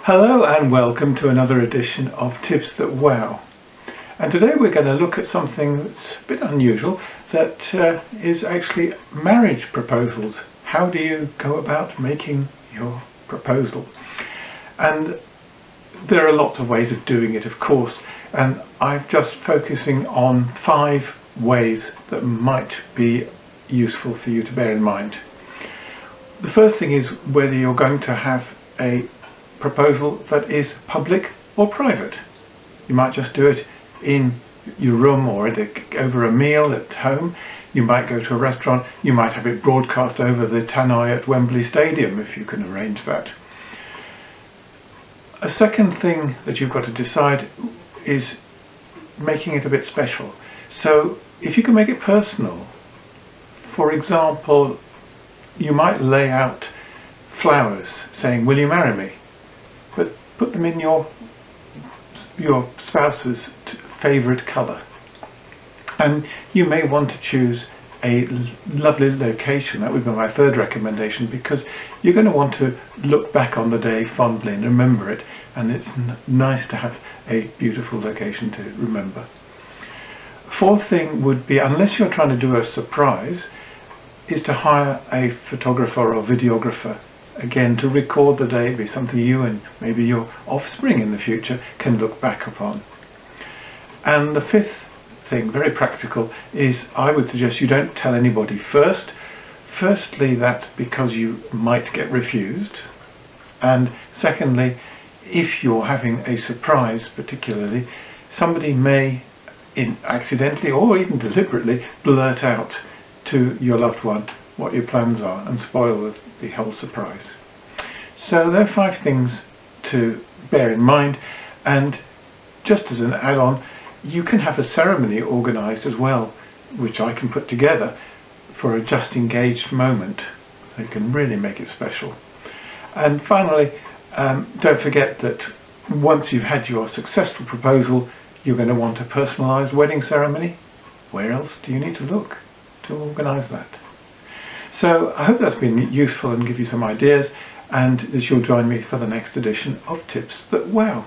Hello and welcome to another edition of Tips That Wow. And today we're going to look at something that's a bit unusual, that is actually marriage proposals. How do you go about making your proposal? And there are lots of ways of doing it, of course, and I'm just focusing on 5 ways that might be useful for you to bear in mind. The first thing is whether you're going to have a proposal that is public or private. You might just do it in your room or over a meal at home. You might go to a restaurant. You might have it broadcast over the tannoy at Wembley Stadium if you can arrange that. A second thing that you've got to decide is making it a bit special. So if you can make it personal, for example, you might lay out flowers saying, "Will you marry me?" But put them in your spouse's favourite colour. And you may want to choose a lovely location. That would be my third recommendation, because you're going to want to look back on the day fondly and remember it, and it's nice to have a beautiful location to remember. Fourth thing would be, unless you're trying to do a surprise, is to hire a photographer or videographer, again, to record the day. It'd be something you and maybe your offspring in the future can look back upon. And the fifth thing, very practical, is I would suggest you don't tell anybody first. Firstly, that's because you might get refused, and secondly, if you're having a surprise particularly, somebody may accidentally or even deliberately blurt out to your loved one what your plans are and spoil the whole surprise. So there are 5 things to bear in mind, and just as an add-on, you can have a ceremony organised as well, which I can put together for a just engaged moment, so you can really make it special. And finally, don't forget that once you've had your successful proposal, you're going to want a personalised wedding ceremony. Where else do you need to look to organise that? So I hope that's been useful and give you some ideas, and that you'll join me for the next edition of Tips That Wow.